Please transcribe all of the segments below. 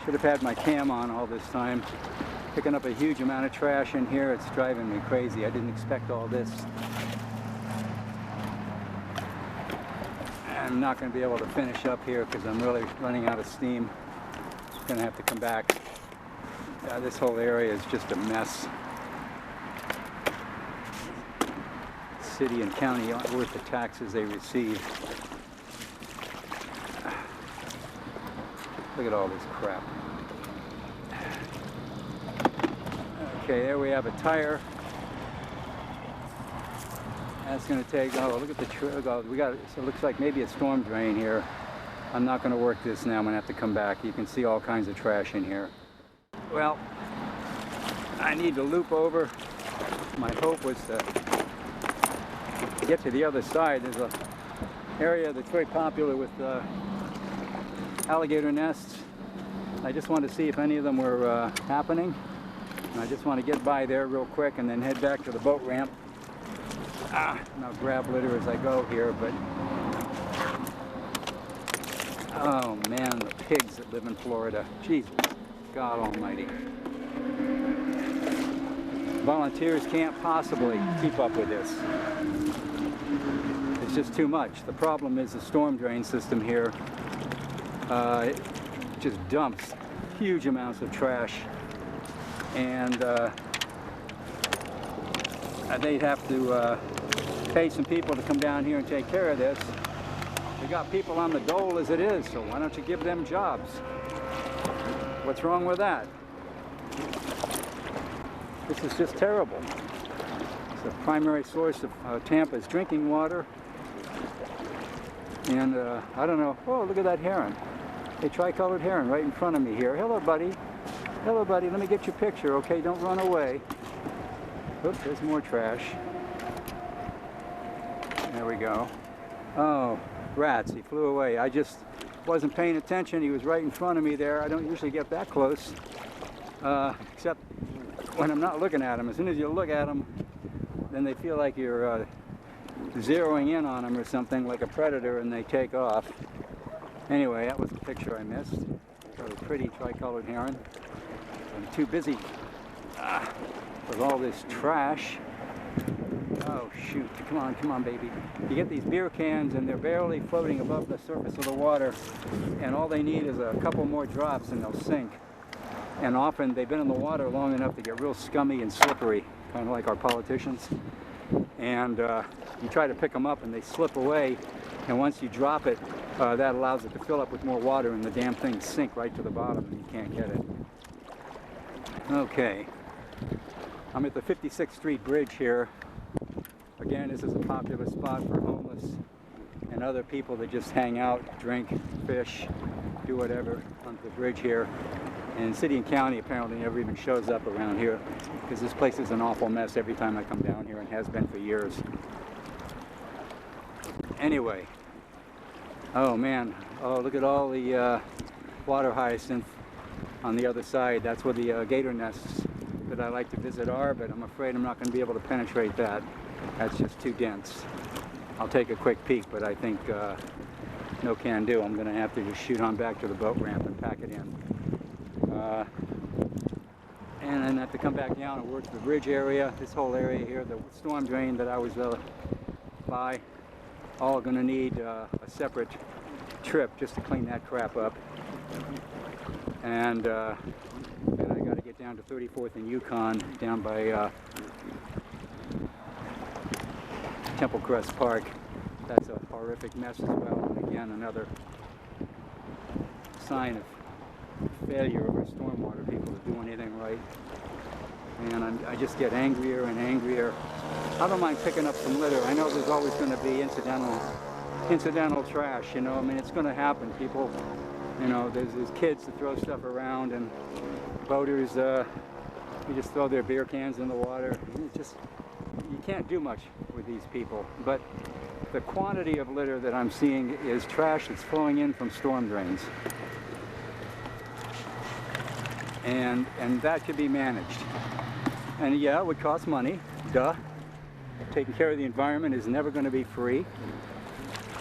Should have had my cam on all this time. Picking up a huge amount of trash in here. It's driving me crazy. I didn't expect all this. I'm not going to be able to finish up here because I'm really running out of steam. I'm going to have to come back. This whole area is just a mess. City and county aren't worth the taxes they receive. Look at all this crap. Okay, there we have a tire. That's going to take, oh, look at the trail. We got, so it looks like maybe a storm drain here. I'm not going to work this now. I'm going to have to come back. You can see all kinds of trash in here. Well, I need to loop over. My hope was to get to the other side. There's an area that's very popular with alligator nests. I just wanted to see if any of them were happening. And I just want to get by there real quick and then head back to the boat ramp. And I'll grab litter as I go here, but oh man, the pigs that live in Florida. Jesus, God almighty. Volunteers can't possibly keep up with this. It's just too much. The problem is the storm drain system here. It just dumps huge amounts of trash, and they'd have to pay some people to come down here and take care of this. We got people on the dole as it is, so why don't you give them jobs? What's wrong with that? This is just terrible. It's the primary source of Tampa's drinking water. And I don't know. Oh, look at that heron. A tricolored heron right in front of me here. Hello, buddy. Hello, buddy. Let me get your picture, okay? Don't run away. Oops, there's more trash. There we go. Oh, rats. He flew away. I just wasn't paying attention. He was right in front of me there. I don't usually get that close, except when I'm not looking at them. As soon as you look at them, then they feel like you're zeroing in on them or something, like a predator, and they take off. Anyway, that was the picture I missed. Really pretty tricolored heron. I'm too busy with all this trash. Oh shoot, come on baby. You get these beer cans and they're barely floating above the surface of the water, and all they need is a couple more drops and they'll sink. And often they've been in the water long enough to get real scummy and slippery, kind of like our politicians. And you try to pick them up and they slip away, and once you drop it, that allows it to fill up with more water and the damn things sink right to the bottom and you can't get it. Okay, I'm at the 56th Street Bridge here. Again, this is a popular spot for homeless and other people that just hang out, drink, fish, do whatever on the bridge here. And city and county apparently never even shows up around here because this place is an awful mess every time I come down here, and has been for years. Anyway, oh man, oh look at all the water hyacinth on the other side. That's where the gator nests that I like to visit are, but I'm afraid I'm not going to be able to penetrate that. That's just too dense. I'll take a quick peek, but I think no can do. I'm going to have to just shoot on back to the boat ramp and pack it in. And then have to come back down and work the bridge area. This whole area here, the storm drain that I was by, all going to need a separate trip just to clean that crap up. And I got to get down to 34th and Yukon, down by Temple Crest Park. That's a horrific mess as well. And again, another sign of failure of our stormwater people to do anything right. And I just get angrier and angrier. I don't mind picking up some litter. I know there's always going to be incidental trash, you know. I mean, it's going to happen. People, you know, there's kids that throw stuff around, and boaters, you just throw their beer cans in the water. It's just, you can't do much with these people. But the quantity of litter that I'm seeing is trash that's flowing in from storm drains. And that should be managed. And yeah, it would cost money, duh. Taking care of the environment is never going to be free.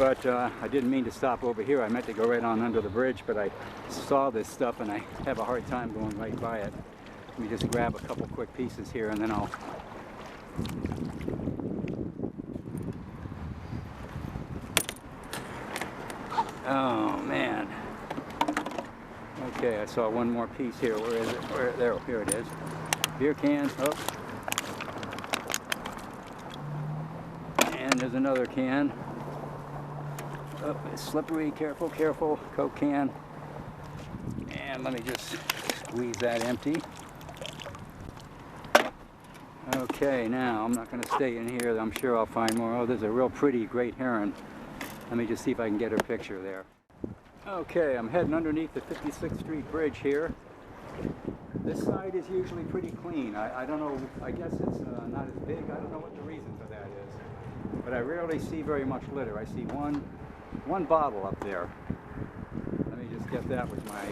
But I didn't mean to stop over here. I meant to go right on under the bridge, but I saw this stuff and I have a hard time going right by it. Let me just grab a couple quick pieces here and then I'll... Oh man. Okay, I saw one more piece here. Where is it? Where? There, here it is. Beer can. Oh. And there's another can. Oh, it's slippery. Careful, careful. Coke can. And let me just squeeze that empty. Okay, now I'm not going to stay in here. I'm sure I'll find more. Oh, there's a real pretty great heron. Let me just see if I can get her picture there. Okay, I'm heading underneath the 56th Street Bridge here. This side is usually pretty clean. I don't know, I guess it's not as big. I don't know what the reason for that is. But I rarely see very much litter. I see one bottle up there. Let me just get that with my...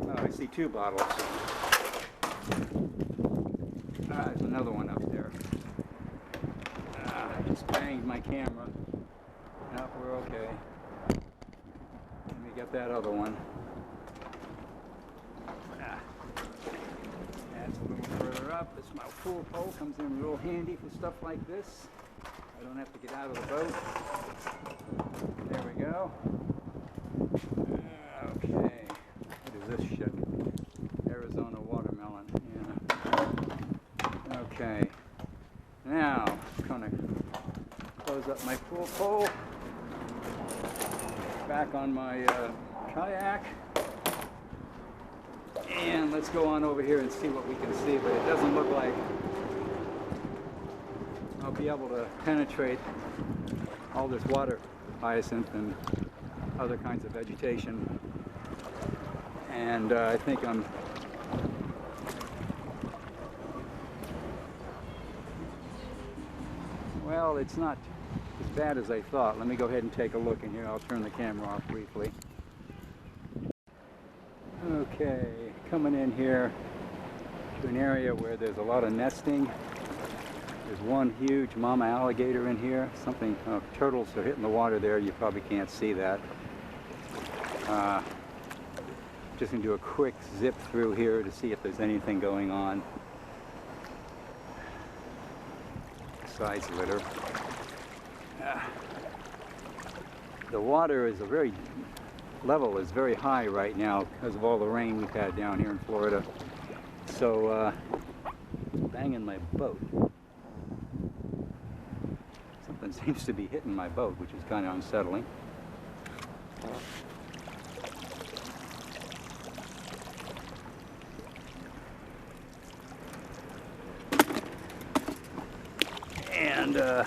Oh, I see two bottles. There's another one up there. I just banged my camera. No, we're okay. Let me get that other one. That's a little further up. This my pool pole comes in real handy for stuff like this. I don't have to get out of the boat. There we go. Okay. What is this shit? Arizona watermelon. Yeah. Okay. Now, I'm going to close up my pool pole. Back on my kayak. And let's go on over here and see what we can see, but it doesn't look like I'll be able to penetrate all this water hyacinth and other kinds of vegetation. And I think I'm well, it's not as bad as I thought. Let me go ahead and take a look in here. I'll turn the camera off briefly. Okay, coming in here to an area where there's a lot of nesting. There's one huge mama alligator in here. Something, turtles are hitting the water there. You probably can't see that. Just gonna do a quick zip through here to see if there's anything going on besides litter. The water is level is very high right now because of all the rain we've had down here in Florida. So, banging my boat. Something seems to be hitting my boat, which is kind of unsettling. And, I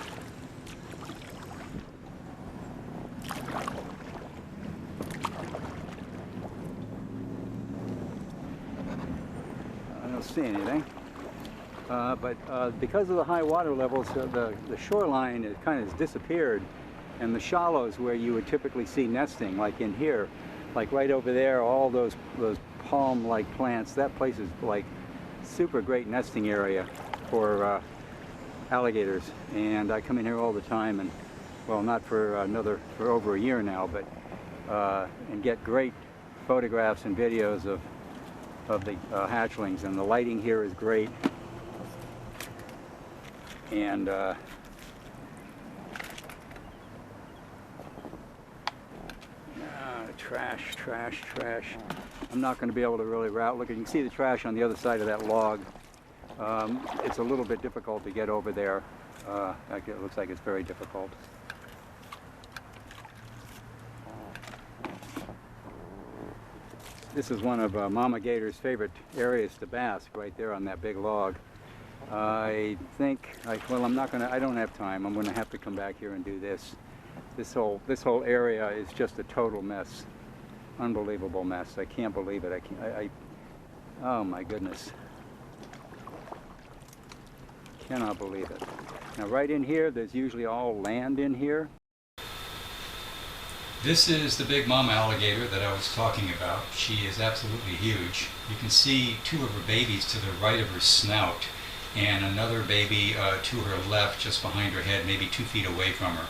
don't see anything. But because of the high water levels, the shoreline it kind of has disappeared, and the shallows where you would typically see nesting, like in here, like right over there, all those palm-like plants, that place is like super great nesting area for alligators. And I come in here all the time, and well, not for over a year now, but and get great photographs and videos of the hatchlings, and the lighting here is great. And trash. I'm not going to be able to really route. Look, you can see the trash on the other side of that log. It's a little bit difficult to get over there. It looks like it's very difficult. This is one of Mama Gator's favorite areas to bask, right there on that big log. I think, well, I don't have time. I'm going to have to come back here and do this. This whole area is just a total mess. Unbelievable mess. I can't believe it. Oh my goodness. Cannot believe it. Now right in here, there's usually all land in here. This is the big mama alligator that I was talking about. She is absolutely huge. You can see two of her babies to the right of her snout. and another baby to her left, just behind her head, maybe 2 feet away from her.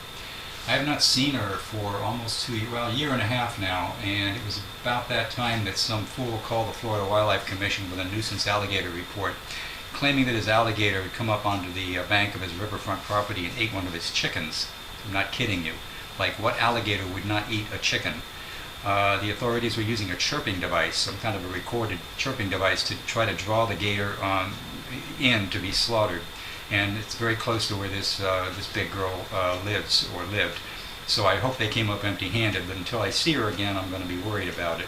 I have not seen her for almost a year and a half now, and it was about that time that some fool called the Florida Wildlife Commission with a nuisance alligator report, claiming that his alligator had come up onto the bank of his riverfront property and ate one of his chickens. I'm not kidding you. Like, what alligator would not eat a chicken? The authorities were using a chirping device, some kind of a recorded chirping device, to try to draw the gator in to be slaughtered. And it's very close to where this big girl lives, or lived. So I hope they came up empty-handed, but until I see her again, I'm going to be worried about it.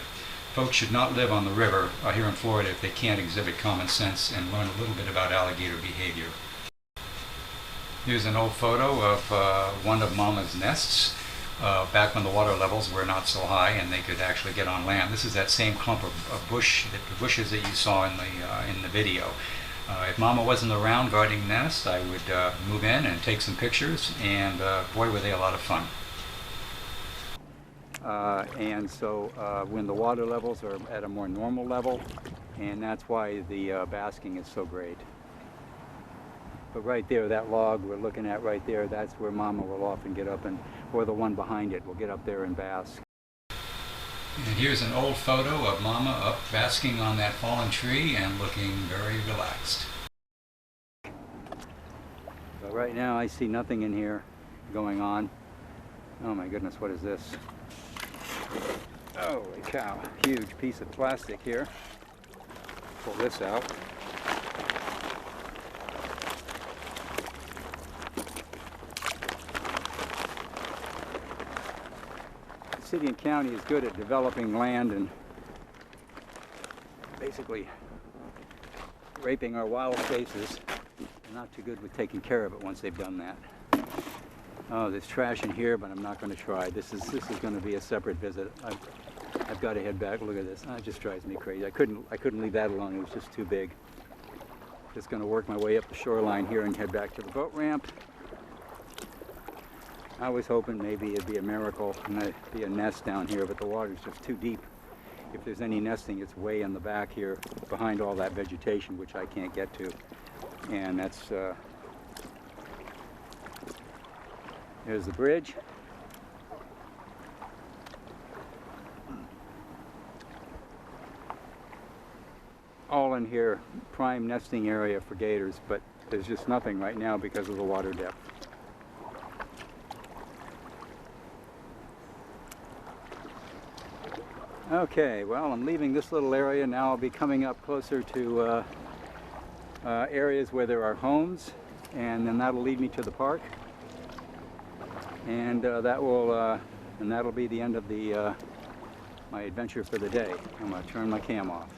Folks should not live on the river here in Florida if they can't exhibit common sense and learn a little bit about alligator behavior. Here's an old photo of one of Mama's nests back when the water levels were not so high and they could actually get on land. This is that same clump of bushes that you saw in the video. If Mama wasn't around guarding the nest, I would move in and take some pictures, and boy, were they a lot of fun. And so when the water levels are at a more normal level, and that's why the basking is so great. But right there, that log we're looking at right there, that's where Mama will often get up, or the one behind it will get up there and bask. And here's an old photo of Mama up basking on that fallen tree and looking very relaxed. So right now I see nothing in here going on. Oh my goodness, what is this? Holy cow, huge piece of plastic here. Pull this out. The city and county is good at developing land and basically raping our wild spaces. They're not too good with taking care of it once they've done that. Oh, there's trash in here, but I'm not going to try. This is going to be a separate visit. I've got to head back. Look at this. It just drives me crazy. I couldn't leave that alone. It was just too big. Just going to work my way up the shoreline here and head back to the boat ramp. I was hoping maybe it'd be a miracle and there'd be a nest down here, but the water's just too deep. If there's any nesting, it's way in the back here, behind all that vegetation, which I can't get to. And that's there's the bridge. All in here, prime nesting area for gators, but there's just nothing right now because of the water depth. Okay, well, I'm leaving this little area. Now I'll be coming up closer to areas where there are homes, and then that'll lead me to the park. And that'll be the end of my adventure for the day. I'm going to turn my cam off.